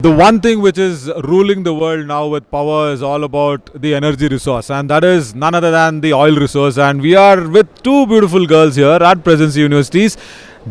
The one thing which is ruling the world now with power is all about the energy resource, and that is none other than the oil resource. And we are with two beautiful girls here at Presidency Universities.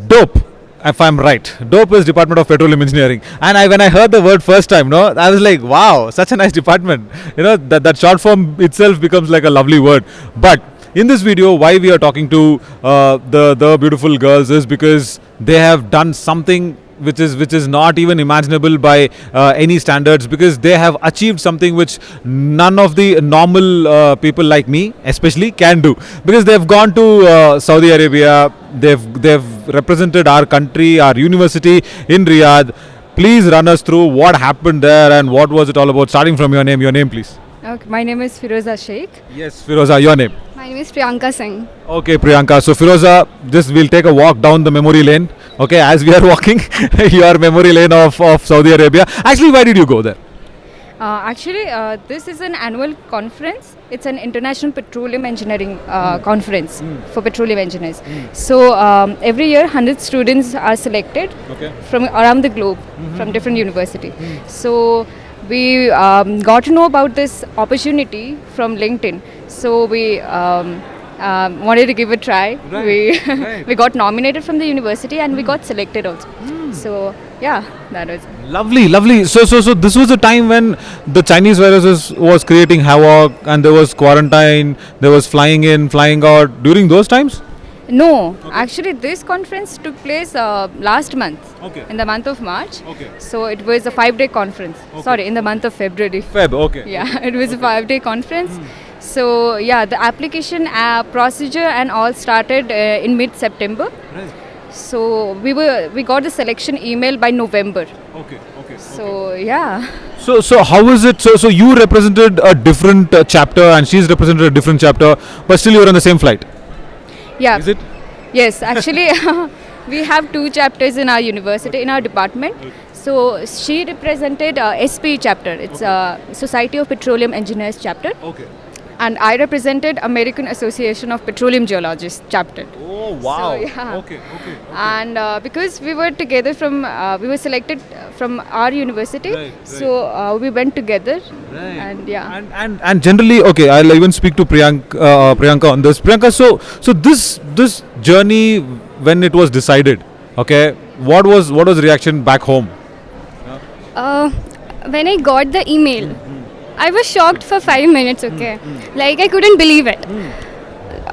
DOPE, if I'm right. DOPE is Department of Petroleum Engineering. And when I heard the word first time, no, I was like, wow, such a nice department. That short form itself becomes like a lovely word. But in this video, why we are talking to the beautiful girls is because they have done something which is not even imaginable by any standards, because they have achieved something which none of the normal people like me especially can do, because they've gone to Saudi Arabia, they've represented our country, our university in Riyadh. Please run us through what happened there and what was it all about, starting from your name please. Okay, my name is Firoza Sheikh. Yes, Firoza, your name. My name is Priyanka Singh. Okay, Priyanka. So, Firoza, just we'll take a walk down the memory lane. Okay, as we are walking, your memory lane of Saudi Arabia. Actually, why did you go there? This is an annual conference. It's an international petroleum engineering conference for petroleum engineers. So every year, 100 students are selected from around the globe, from different universities. So we got to know about this opportunity from LinkedIn. So we wanted to give a try. We got nominated from the university and we got selected also. So yeah, that was Lovely. So this was the time when the Chinese virus was creating havoc, and there was quarantine, there was flying in, flying out during those times. No, actually this conference took place last month, Okay. in the month of March. Okay. So it was a 5-day conference. Okay. Sorry, in the month of February. Feb. Okay. Yeah, it was a 5-day conference. So yeah, the application procedure and all started in mid-September. Right. So we got the selection email by November. Okay. So yeah. So how is it? So you represented a different chapter, and she's represented a different chapter, but still you were on the same flight. Yeah. Is it? Yes, actually, we have 2 chapters in our university, in our department. So she represented SPE chapter. It's Society of Petroleum Engineers chapter. Okay. And I represented American Association of Petroleum Geologists chapter. Oh wow. So, yeah. Okay. And because we were together we were selected from our university. Right. So we went together. Right. And yeah. And generally, okay, I'll even speak to Priyanka on this. Priyanka, so this journey, when it was decided, okay, what was reaction back home? When I got the email, I was shocked for 5 minutes, okay? Like, I couldn't believe it.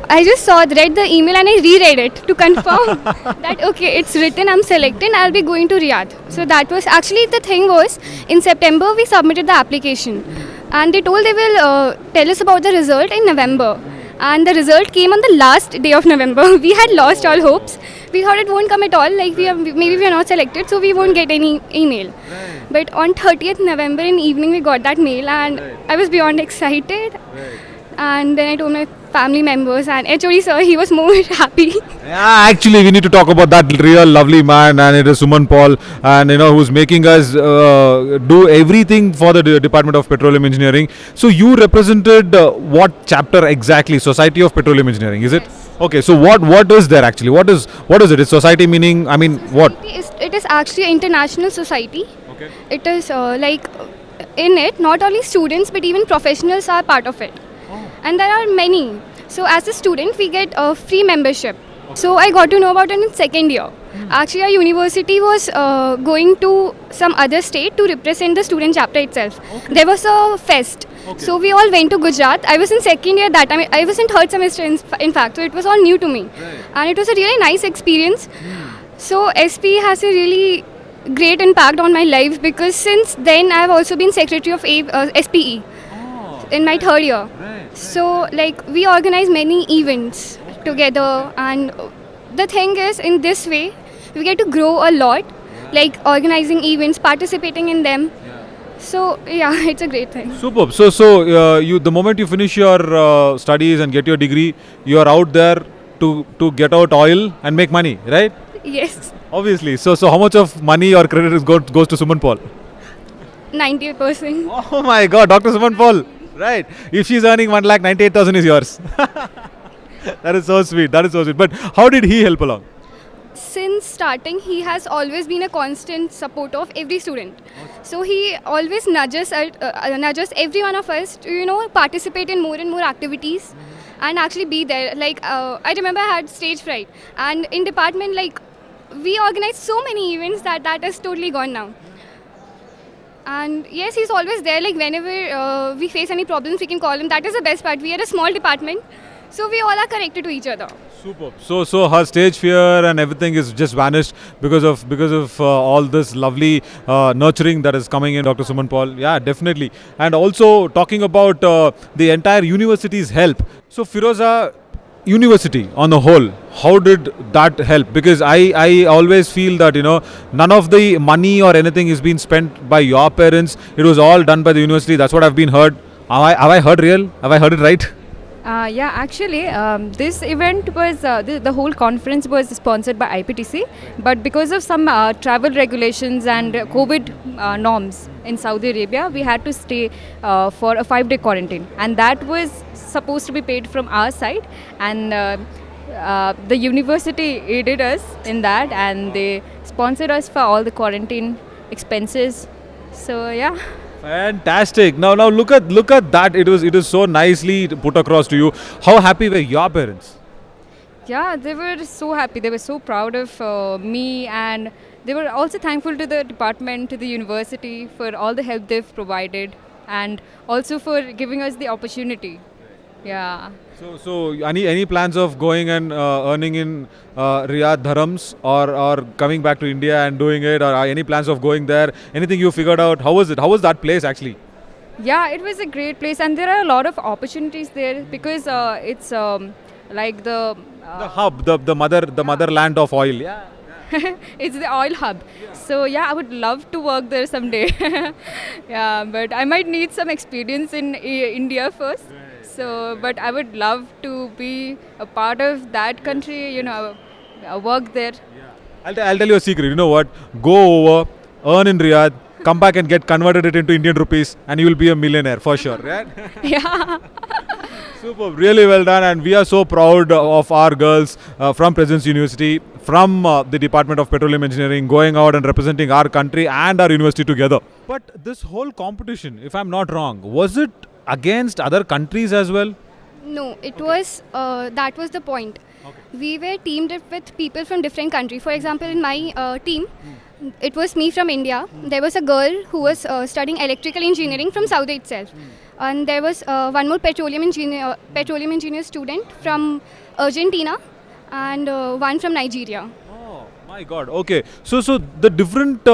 I just read the email and I reread it to confirm that, okay, it's written, I'm selected, I'll be going to Riyadh. So that was, actually the thing was, in September we submitted the application. And they told they will tell us about the result in November. And the result came on the last day of November. We had lost all hopes. We thought it won't come at all, like maybe we are not selected, so we won't get any email. But on 30th November in evening we got that mail, and I was beyond excited. And then I told my family members, and HOD sir, he was more happy. Yeah, actually, we need to talk about that real lovely man, and it is Suman Paul, and who's making us do everything for the Department of Petroleum Engineering. So you represented what chapter exactly? Society of Petroleum Engineering, is it? Okay, so what is there actually? What is it? Is society meaning? I mean, what? It is actually an international society. Okay. It is in it, not only students but even professionals are part of it. And there are many. So as a student, we get a free membership. So I got to know about it in second year. Actually, our university was going to some other state to represent the student chapter itself. There was a fest. So we all went to Gujarat. I was in second year that time. I was in third semester in fact. So it was all new to me. And it was a really nice experience. So SP has a really great impact on my life, because since then I have also been secretary of SPE in my third year. So like we organize many events together, and the thing is, in this way we get to grow a lot, like organizing events, participating in them. So yeah, it's a great thing. Superb. So you, the moment you finish your studies and get your degree, you are out there to get out oil and make money, right? Yes, Obviously. So how much of money or credit goes to Suman Paul? 90%. Oh my God, Dr. Suman Paul. Right. If she's earning 1,98,000 is yours. That is so sweet. But how did he help along? since starting, he has always been a constant support of every student. So he always nudges every one of us to, participate in more and more activities and actually be there. Like, I remember I had stage fright, and in department, like, we organized so many events that is totally gone now. And yes, he's always there. Like, whenever we face any problems, we can call him. That is the best part. We are a small department, so we all are connected to each other. Superb. So her stage fear and everything is just vanished because of all this lovely nurturing that is coming in, Dr. Suman Paul. Yeah, definitely. And also talking about the entire university's help. So Firoza University on the whole, how did that help? Because I always feel that none of the money or anything is being spent by your parents. It was all done by the university. That's what I've been heard. Have I heard real? Have I heard it right? Yeah, actually, this event was the whole conference was sponsored by IPTC, but because of some travel regulations and COVID norms in Saudi Arabia, we had to stay for a 5-day quarantine, and that was supposed to be paid from our side, and the university aided us in that, and they sponsored us for all the quarantine expenses. So yeah. Fantastic. Now look at that. It was so nicely put across to you. How happy were your parents? Yeah, they were so happy. They were so proud of me, and they were also thankful to the department, to the university for all the help they've provided, and also for giving us the opportunity. Yeah. So any plans of going and earning in Riyadh dirhams or coming back to India and doing it, or any plans of going there? Anything you figured out? How was it? How was that place actually? Yeah, it was a great place, and there are a lot of opportunities there because it's like the hub, the motherland of oil. Yeah. it's the oil hub. So yeah, I would love to work there someday. Yeah, but I might need some experience in India first. So, but I would love to be a part of that country. Work there. I'll tell you a secret. You know what? Go over, earn in Riyadh, come back and get converted it into Indian rupees, and you will be a millionaire for sure. Right? Yeah. Super, really well done, and we are so proud of our girls from Presence University, from the Department of Petroleum Engineering, going out and representing our country and our university together. But this whole competition, if I'm not wrong, was it against other countries as well? No, it was, that was the point. Okay. We were teamed up with people from different countries. For example, in my team, it was me from India. There was a girl who was studying electrical engineering from Saudi itself. And there was one more petroleum engineer student from Argentina, and one from Nigeria. Oh my God. Okay. So the different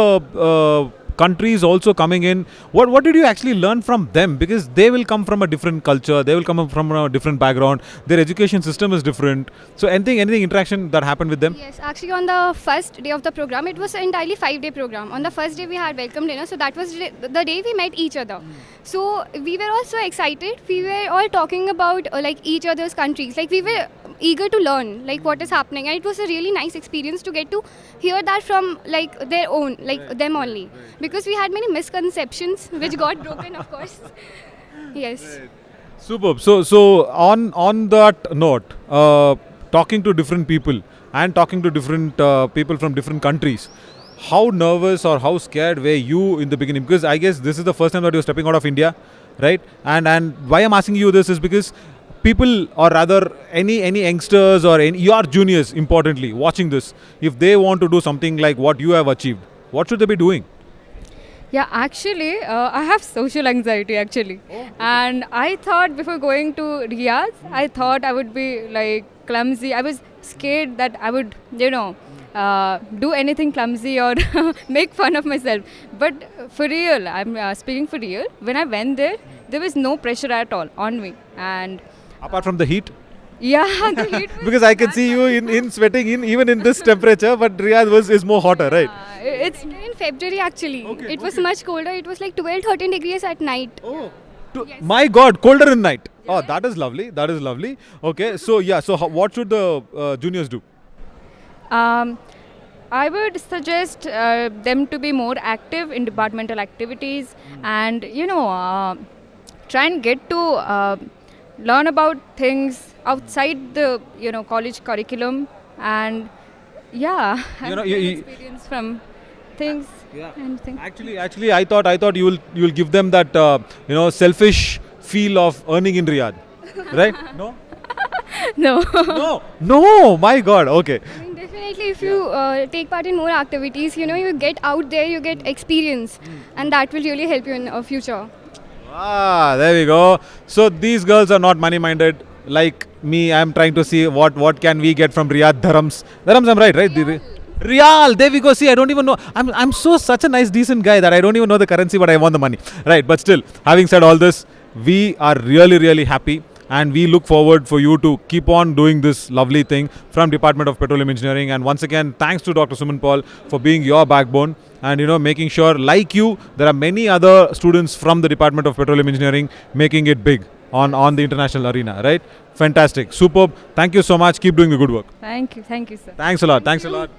countries also coming in. What did you actually learn from them? Because they will come from a different culture. They will come from a different background. Their education system is different. So anything interaction that happened with them? Yes, actually on the first day of the program, it was an entirely 5-day program. On the first day we had welcome dinner, so that was the day we met each other. So we were all so excited. We were all talking about like each other's countries. Like we were eager to learn like what is happening, and it was a really nice experience to get to hear that from like their own, like them only, because we had many misconceptions which got broken, of course. Yes. Superb. So on that note, talking to different people and talking to different people from different countries, how nervous or how scared were you in the beginning? Because I guess this is the first time that you're stepping out of India, right? And why I'm asking you this is because people, or rather any youngsters or your juniors, importantly, watching this, if they want to do something like what you have achieved, what should they be doing? Yeah, actually, I have social anxiety actually. Oh, okay. And I thought before going to Riyadh, I thought I would be like clumsy. I was scared that I would, do anything clumsy or make fun of myself. But for real, I'm speaking for real. When I went there was no pressure at all on me. And apart from the heat? Yeah, the heat was because I can see you in sweating even in this temperature, but Riyadh is more hotter, right? It's in February actually. Okay, it was much colder. It was like 12-13 degrees at night. Oh, yes. My God, colder in night. Yeah. Oh, that is lovely. That is lovely. Okay, so yeah, so what should the juniors do? I would suggest them to be more active in departmental activities, and try and get to learn about things outside the college curriculum, and Yeah, You know, I've you- gained you- experience from things and things. Actually, I thought you'll give them that selfish feel of earning in Riyadh, right? No, No. no. My God. Okay. I mean, definitely, if you take part in more activities, you know, you get out there, you get experience, and that will really help you in future. Ah, there we go. So these girls are not money-minded like me. I'm trying to see what can we get from Riyadh dirhams. Dirhams, I'm right? Riyal. There we go. See, I don't even know. I'm such a nice, decent guy that I don't even know the currency, but I want the money. Right. But still, having said all this, we are really happy. And we look forward for you to keep on doing this lovely thing from Department of Petroleum Engineering. And once again, thanks to Dr. Suman Paul for being your backbone and making sure, like you, there are many other students from the Department of Petroleum Engineering making it big on the international arena, right? Fantastic, superb. Thank you so much. Keep doing the good work. Thank you, sir. Thanks a lot.